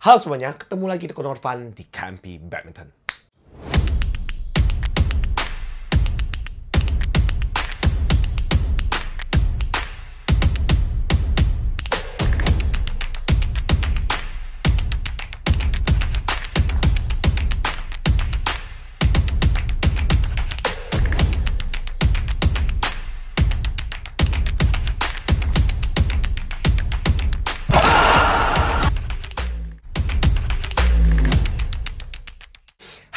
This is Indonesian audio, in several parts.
Halo semuanya, ketemu lagi di Konor Fun di Campy Badminton.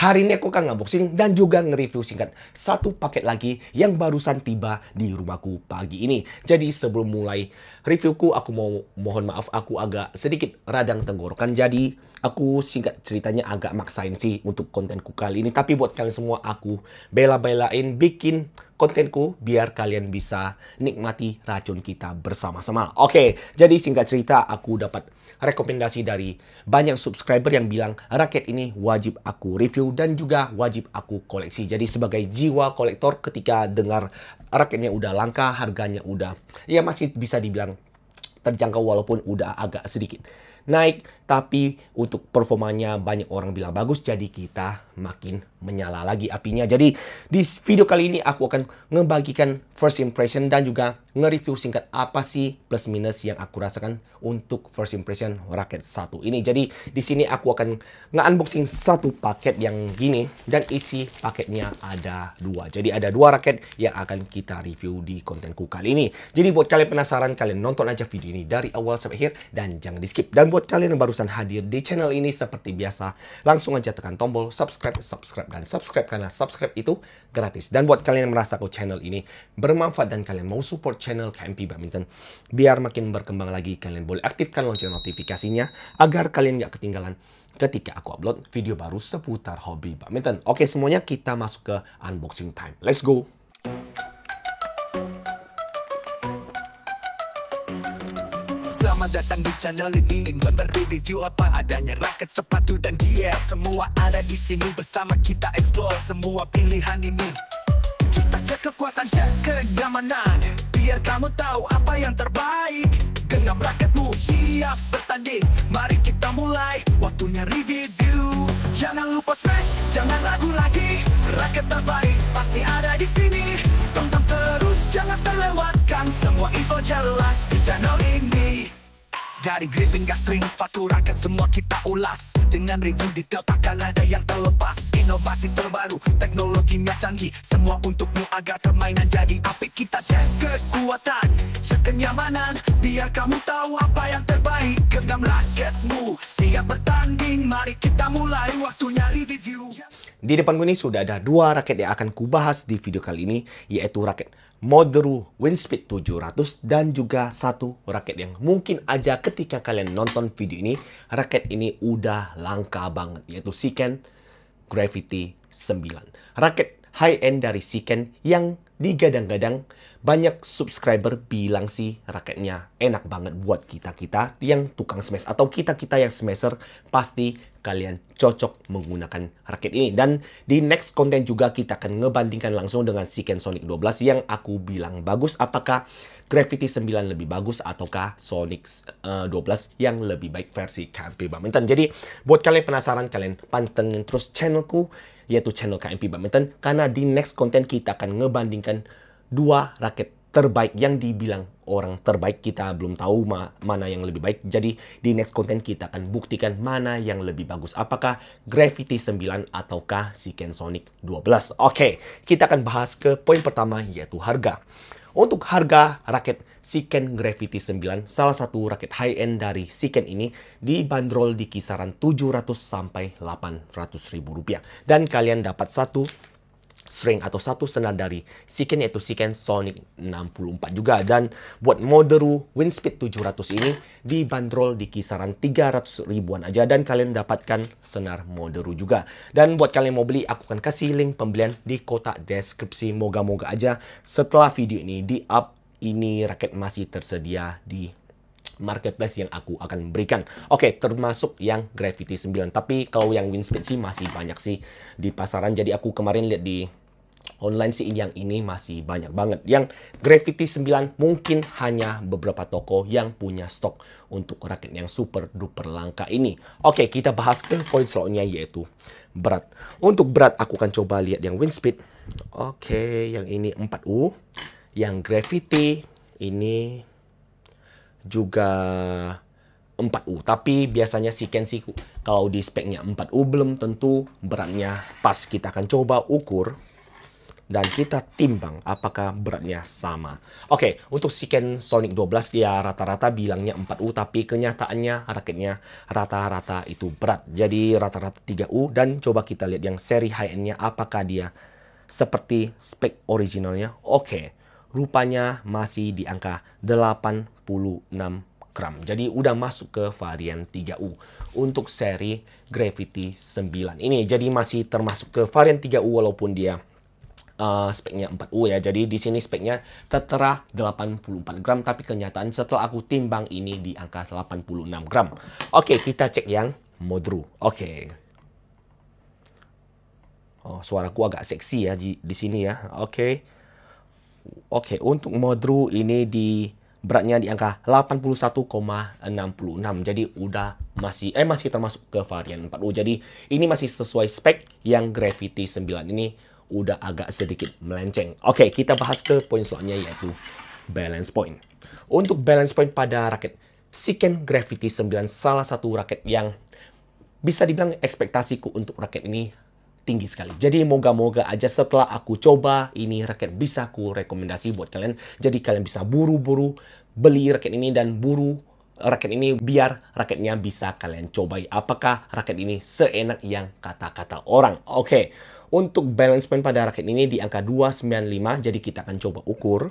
Hari ini aku akan unboxing dan juga nge-review singkat satu paket lagi yang barusan tiba di rumahku pagi ini. Jadi sebelum mulai reviewku, aku mau mohon maaf aku agak sedikit radang tenggorokan. Jadi aku singkat ceritanya agak maksain sih untuk kontenku kali ini. Tapi buat kalian semua aku bela-belain bikin kontenku biar kalian bisa nikmati racun kita bersama-sama. Oke, jadi singkat cerita aku dapat rekomendasi dari banyak subscriber yang bilang raket ini wajib aku review dan juga wajib aku koleksi. Jadi sebagai jiwa kolektor ketika dengar raketnya udah langka, harganya udah ya masih bisa dibilang terjangkau walaupun udah agak sedikit naik, tapi untuk performanya banyak orang bilang bagus, jadi kita makin menyala lagi apinya. Jadi di video kali ini aku akan ngebagikan first impression dan juga nge-review singkat apa sih plus minus yang aku rasakan untuk first impression raket satu ini. Jadi di sini aku akan nge-unboxing satu paket yang gini dan isi paketnya ada dua. Jadi ada dua raket yang akan kita review di kontenku kali ini. Jadi buat kalian penasaran, kalian nonton aja video ini dari awal sampai akhir dan jangan di skip. Dan buat kalian yang barusan hadir di channel ini seperti biasa, langsung aja tekan tombol subscribe karena subscribe itu gratis. Dan buat kalian yang merasa kalau channel ini bermanfaat dan kalian mau support channel Campy Badminton biar makin berkembang lagi, kalian boleh aktifkan lonceng notifikasinya agar kalian gak ketinggalan ketika aku upload video baru seputar hobi badminton. Oke, semuanya kita masuk ke unboxing time. Let's go! Selamat datang di channel ini, memberi review apa adanya raket, sepatu dan gear. Semua ada di sini bersama kita explore semua pilihan ini. Kita cek kekuatan, cek kenyamanan, biar kamu tahu apa yang terbaik. Genggam raketmu, siap bertanding. Mari kita mulai, waktunya review. Jangan lupa smash, jangan ragu lagi. Raket terbaik pasti ada di sini. Tonton terus, jangan terlewatkan semua info jelas di channel ini. Dari grip hingga string, sepatu, raket semua kita ulas. Dengan review detail takkan ada yang terlepas. Inovasi terbaru, teknologinya canggih, semua untukmu agar permainan jadi apik. Kita cek kekuatan, cek kenyamanan, biar kamu tahu apa yang terbaik. Genggam raketmu, siap bertanding. Mari kita mulai, waktunya review. Di depanku ini sudah ada dua raket yang akan kubahas di video kali ini, yaitu raket Moderu Windspeed 700 dan juga satu raket yang mungkin aja ketika kalian nonton video ini, raket ini udah langka banget, yaitu Siken Gravity 9. Raket high-end dari Siken yang digadang-gadang banyak subscriber bilang sih raketnya enak banget buat kita-kita yang tukang smash atau kita-kita yang smasher, pasti kalian cocok menggunakan raket ini. Dan di next konten juga kita akan ngebandingkan langsung dengan Siken Sonic 12 yang aku bilang bagus. Apakah Gravity 9 lebih bagus ataukah Sonic 12 yang lebih baik versi Campy Badminton. Jadi buat kalian penasaran, kalian pantengin terus channelku, yaitu channel Campy Badminton, karena di next konten kita akan ngebandingkan dua raket terbaik yang dibilang orang terbaik. Kita belum tahu mana yang lebih baik. Jadi di next konten kita akan buktikan mana yang lebih bagus. Apakah Gravity 9 ataukah Siken Sonic 12. Oke, kita akan bahas ke poin pertama, yaitu harga. Untuk harga raket Siken Gravity 9, salah satu raket high-end dari Siken ini dibanderol di kisaran 700 sampai 800 ribu rupiah. Dan kalian dapat satu string atau satu senar dari Siken, yaitu Siken Sonic 64 juga. Dan buat Moderu Windspeed 700 ini dibanderol di kisaran 300 ribuan aja dan kalian dapatkan senar Moderu juga. Dan buat kalian yang mau beli, aku akan kasih link pembelian di kotak deskripsi. Moga-moga aja setelah video ini di up, ini raket masih tersedia di marketplace yang aku akan berikan. Oke, termasuk yang Gravity 9. Tapi kalau yang Windspeed sih masih banyak sih di pasaran. Jadi aku kemarin lihat di Online sih yang ini masih banyak banget. Yang Gravity 9 mungkin hanya beberapa toko yang punya stok untuk raket yang super duper langka ini. Oke, kita bahas ke poin selanjutnya yaitu berat. Untuk berat aku akan coba lihat yang wind speed. Oke, yang ini 4U. Yang Gravity ini juga 4U. Tapi biasanya si Kenshi kalau di speknya 4U belum tentu beratnya pas. Kita akan coba ukur dan kita timbang apakah beratnya sama. Oke, untuk Shiken Sonic 12 dia rata-rata bilangnya 4U, tapi kenyataannya raketnya rata-rata itu berat. Jadi rata-rata 3U, dan coba kita lihat yang seri high-end-nya apakah dia seperti spek originalnya. Oke, rupanya masih di angka 86 gram. Jadi udah masuk ke varian 3U untuk seri Gravity 9 ini. Jadi masih termasuk ke varian 3U walaupun dia speknya 4U ya. Jadi di sini speknya tertera 84 gram, tapi kenyataan setelah aku timbang ini di angka 86 gram. Oke, kita cek yang Modru. Oke. Oh, suaraku agak seksi ya di sini ya. Oke. Oke, untuk Modru ini beratnya di angka 81,66. Jadi udah masih termasuk ke varian 4U. Jadi ini masih sesuai spek yang Gravity 9 ini. Udah agak sedikit melenceng. Oke, kita bahas ke poin selanjutnya yaitu balance point. Untuk balance point pada raket Shiken Gravity 9 salah satu raket yang bisa dibilang ekspektasiku untuk raket ini tinggi sekali. Jadi moga-moga aja setelah aku coba ini raket bisa aku rekomendasi buat kalian. Jadi kalian bisa buru-buru beli raket ini dan buru raket ini biar raketnya bisa kalian cobai. Apakah raket ini seenak yang kata-kata orang? Oke. Untuk balance point pada raket ini di angka 295, jadi kita akan coba ukur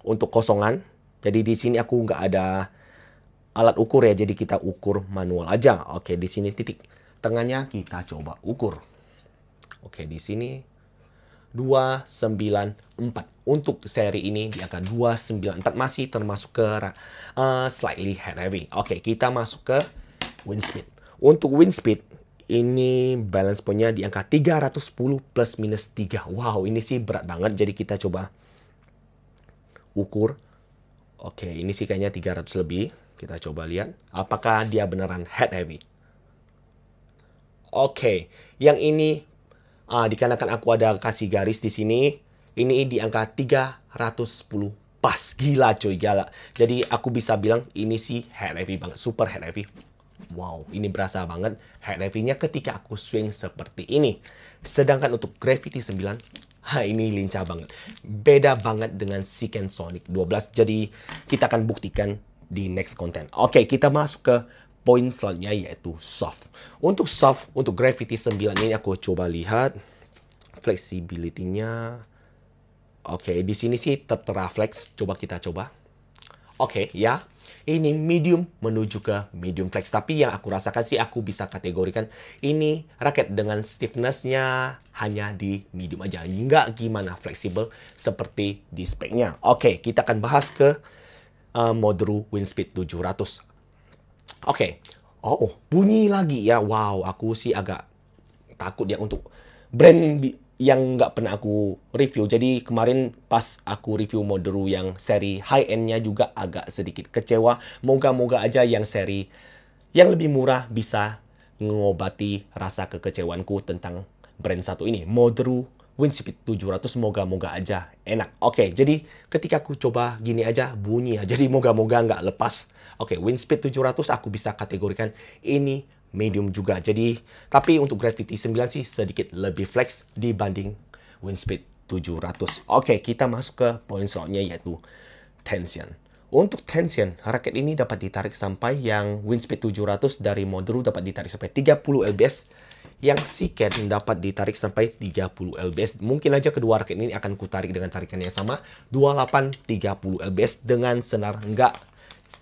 untuk kosongan. Jadi di sini aku nggak ada alat ukur ya, jadi kita ukur manual aja. Oke, di sini titik tengahnya kita coba ukur. Oke, di sini 294. Untuk seri ini di angka 294 masih termasuk ke slightly head heavy. Oke, kita masuk ke wind speed. Untuk wind speed ini balance point-nya di angka 310 plus minus 3. Wow, ini sih berat banget. Jadi kita coba ukur. Oke, ini sih kayaknya 300 lebih. Kita coba lihat apakah dia beneran head heavy. Oke, yang ini dikarenakan aku ada kasih garis di sini, ini di angka 310 pas. Gila cuy, gila. Jadi aku bisa bilang ini sih head heavy banget, super head heavy. Wow, ini berasa banget head heavy-nya ketika aku swing seperti ini. Sedangkan untuk Gravity 9, ini lincah banget. Beda banget dengan Shiken Sonic 12. Jadi kita akan buktikan di next content. Oke, kita masuk ke poin selanjutnya yaitu soft. Untuk soft, untuk Gravity 9 ini aku coba lihat flexibility-nya. Oke, di sini sih tertera flex. Coba kita coba. Oke, ya. Ini medium menuju ke medium flex. Tapi yang aku rasakan sih aku bisa kategorikan ini raket dengan stiffness-nya hanya di medium aja. Nggak gimana fleksibel seperti di speknya. Oke, kita akan bahas ke Modru Windspeed 700. Oke. Oh, bunyi lagi ya. Wow, aku sih agak takut ya untuk brand yang nggak pernah aku review. Jadi kemarin pas aku review Modru yang seri high-end-nya juga agak sedikit kecewa. Moga-moga aja yang seri yang lebih murah bisa mengobati rasa kekecewaanku tentang brand satu ini. Modru Windspeed 700, moga-moga aja enak. Oke, jadi ketika aku coba gini aja bunyi ya. Jadi moga-moga nggak lepas. Oke, Windspeed 700 aku bisa kategorikan ini medium juga. Jadi, tapi untuk Gravity 9 sih sedikit lebih flex dibanding Windspeed 700. Oke, kita masuk ke poin selanjutnya yaitu tension. Untuk tension, raket ini dapat ditarik sampai yang Windspeed 700 dari Modru dapat ditarik sampai 30 lbs. Yang Shiken dapat ditarik sampai 30 lbs. Mungkin aja kedua raket ini akan kutarik dengan tarikan yang sama, 28-30 lbs dengan senar enggak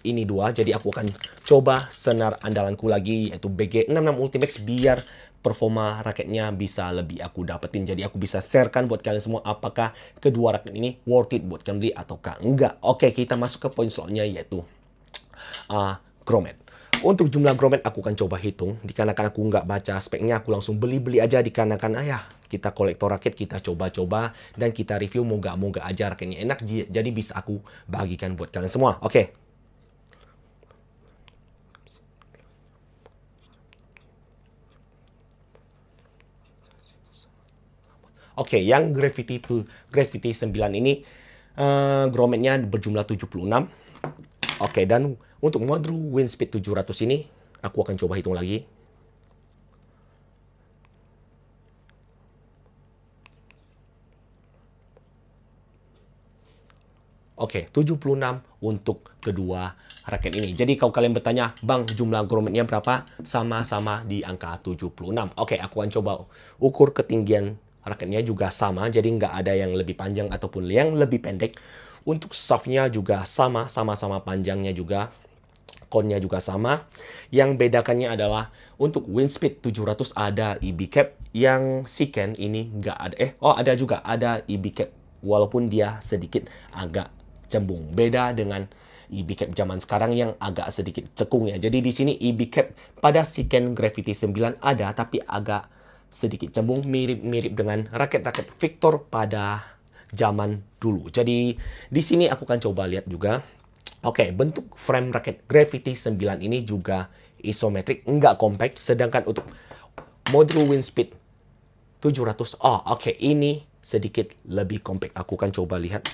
ini dua. Jadi aku akan coba senar andalanku lagi yaitu BG66 Ultimax biar performa raketnya bisa lebih aku dapetin. Jadi aku bisa sharekan buat kalian semua apakah kedua raket ini worth it buat kalian beli ataukah enggak. Oke, kita masuk ke poin selanjutnya yaitu Grommet. Untuk jumlah grommet aku akan coba hitung. Dikarenakan aku nggak baca speknya, aku langsung beli-beli aja. Dikarenakan kita kolektor rakit, kita coba-coba dan kita review. Moga-moga aja rakitnya enak, jadi bisa aku bagikan buat kalian semua. Oke. Oke, yang Gravity 9 ini grommetnya berjumlah 76. Oke, dan untuk Modru Windspeed 700 ini aku akan coba hitung lagi. Oke, 76 untuk kedua raket ini. Jadi kalau kalian bertanya, Bang, jumlah grommetnya berapa? Sama-sama di angka 76. Oke, aku akan coba ukur ketinggian raketnya juga sama. Jadi nggak ada yang lebih panjang ataupun yang lebih pendek. Untuk shaftnya juga sama-sama panjangnya juga. Konnya juga sama. Yang bedakannya adalah untuk Windspeed 700 ada EB cap. Yang Siken ini nggak ada. Ada juga. Ada EB cap. Walaupun dia sedikit agak cembung. Beda dengan EB cap zaman sekarang yang agak sedikit cekung ya. Jadi di sini EB cap pada Siken Gravity 9 ada, tapi agak sedikit cembung, mirip-mirip dengan raket-raket Victor pada zaman dulu. Jadi di sini aku akan coba lihat juga. Oke, bentuk frame raket Gravity 9 ini juga isometrik, enggak compact. Sedangkan untuk Modru Windspeed 700, oke, ini sedikit lebih compact. Aku akan coba lihat.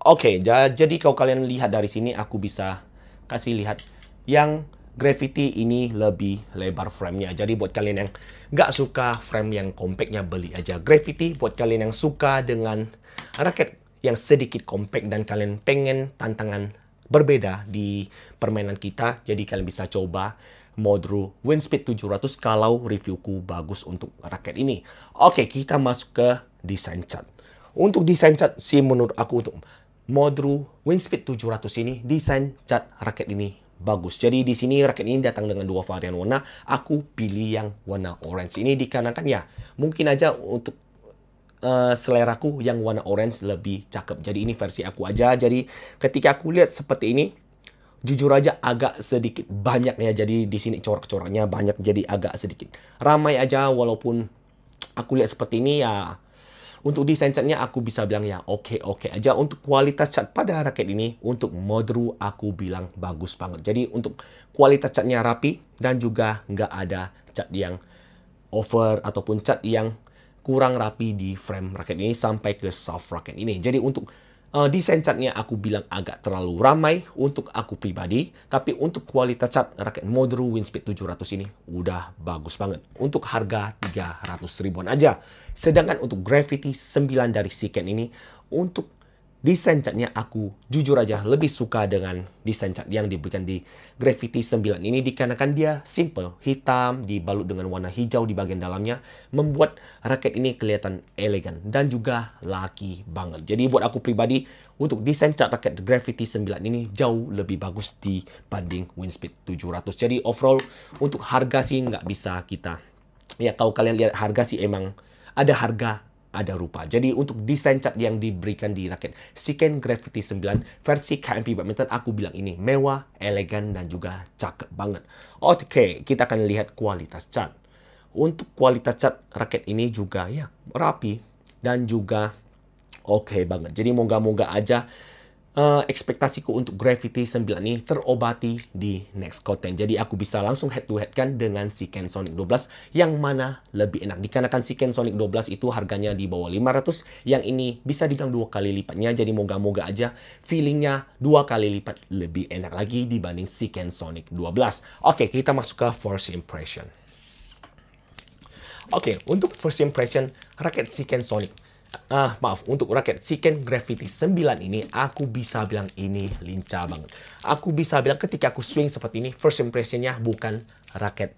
Oke, jadi kalau kalian lihat dari sini, aku bisa kasih lihat yang Gravity ini lebih lebar framenya. Jadi buat kalian yang nggak suka frame yang compactnya, beli aja Gravity. Buat kalian yang suka dengan raket yang sedikit compact dan kalian pengen tantangan berbeda di permainan kita, jadi kalian bisa coba Modru Windspeed 700 kalau reviewku bagus untuk raket ini. Oke, kita masuk ke desain cat. Untuk desain cat sih menurut aku untuk Modru Windspeed 700 ini, desain cat raket ini bagus. Jadi di sini raket ini datang dengan dua varian warna. Aku pilih yang warna orange ini dikarenakan ya mungkin aja untuk seleraku yang warna orange lebih cakep. Jadi ini versi aku aja. Jadi ketika aku lihat seperti ini, jujur aja agak sedikit banyak ya. Jadi di sini corak-coraknya banyak, jadi agak sedikit ramai aja. Walaupun aku lihat seperti ini ya, untuk desain catnya aku bisa bilang ya oke aja. Untuk kualitas cat pada raket ini, untuk Modru aku bilang bagus banget. Jadi untuk kualitas catnya rapi dan juga nggak ada cat yang over ataupun cat yang kurang rapi di frame raket ini sampai ke soft raket ini. Jadi untuk desain catnya aku bilang agak terlalu ramai untuk aku pribadi. Tapi untuk kualitas cat raket Modru Windspeed 700 ini udah bagus banget. Untuk harga 300 ribuan aja. Sedangkan untuk Gravity 9 dari Siken ini, untuk desain catnya aku jujur aja lebih suka dengan desain cat yang diberikan di Gravity 9 ini dikarenakan dia simple, hitam dibalut dengan warna hijau di bagian dalamnya, membuat raket ini kelihatan elegan dan juga laki banget. Jadi buat aku pribadi, untuk desain cat raket Gravity 9 ini jauh lebih bagus dibanding Windspeed 700. Jadi overall untuk harga sih nggak bisa kita, ya kalau kalian lihat harga sih emang ada harga ada rupa. Jadi untuk desain cat yang diberikan di raket Siken Gravity 9 versi KMP Badminton, aku bilang ini mewah, elegan, dan juga cakep banget. Oke, kita akan lihat kualitas cat. Untuk kualitas cat raket ini juga ya rapi dan juga oke banget. Jadi moga-moga aja ekspektasiku untuk Gravity 9 ini terobati di next content. Jadi aku bisa langsung head to head kan dengan Siken Sonic 12 yang mana lebih enak. Dikarenakan Siken Sonic 12 itu harganya di bawah 500, yang ini bisa dibilang 2 kali lipatnya. Jadi moga-moga aja feelingnya 2 kali lipat lebih enak lagi dibanding Siken Sonic 12. Oke, kita masuk ke first impression. Oke, untuk first impression raket Siken Sonic, untuk raket Siken Gravity 9 ini, aku bisa bilang ini lincah banget. Aku bisa bilang ketika aku swing seperti ini, first impressionnya bukan raket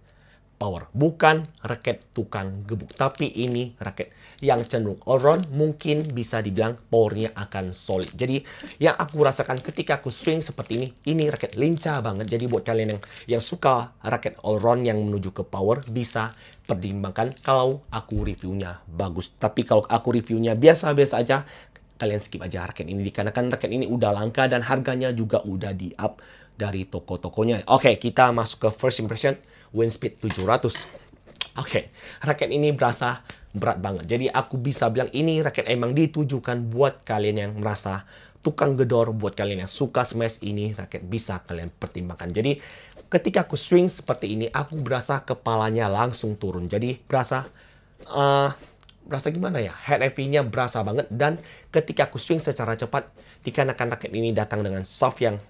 power, bukan raket tukang gebuk, tapi ini raket yang cenderung all-round, mungkin bisa dibilang powernya akan solid. Jadi yang aku rasakan ketika aku swing seperti ini raket lincah banget. Jadi buat kalian yang suka raket all-round yang menuju ke power, bisa pertimbangkan kalau aku reviewnya bagus. Tapi kalau aku reviewnya biasa-biasa aja, kalian skip aja raket ini dikarenakan raket ini udah langka dan harganya juga udah di up dari toko-tokonya. Oke, kita masuk ke first impression, wind speed 700. Oke, raket ini berasa berat banget. Jadi aku bisa bilang ini raket emang ditujukan buat kalian yang merasa tukang gedor, buat kalian yang suka smash, ini raket bisa kalian pertimbangkan. Jadi ketika aku swing seperti ini, aku berasa kepalanya langsung turun. Jadi berasa gimana ya, head heavy-nya berasa banget. Dan ketika aku swing secara cepat, dikarenakan raket ini datang dengan soft yang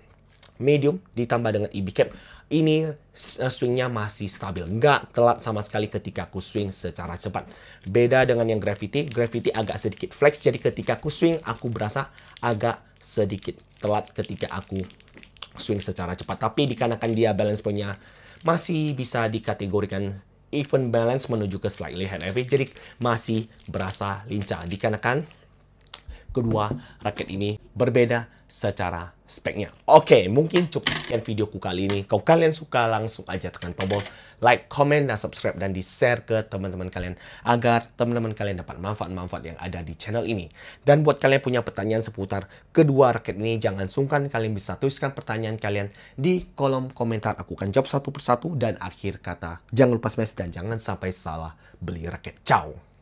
medium ditambah dengan EB cap, ini swingnya masih stabil, nggak telat sama sekali ketika aku swing secara cepat. Beda dengan yang Gravity agak sedikit flex, jadi ketika aku swing aku berasa agak sedikit telat ketika aku swing secara cepat. Tapi dikarenakan dia balance point-nya masih bisa dikategorikan even balance menuju ke slightly head heavy, jadi masih berasa lincah dikarenakan kedua raket ini berbeda secara speknya. Oke, mungkin cukup sekian videoku kali ini. Kalau kalian suka, langsung aja tekan tombol like, comment, dan subscribe, dan di-share ke teman-teman kalian agar teman-teman kalian dapat manfaat-manfaat yang ada di channel ini. Dan buat kalian punya pertanyaan seputar kedua raket ini, jangan sungkan kalian bisa tuliskan pertanyaan kalian di kolom komentar. Aku akan jawab satu persatu, dan akhir kata, jangan lupa smash dan jangan sampai salah beli raket. Ciao!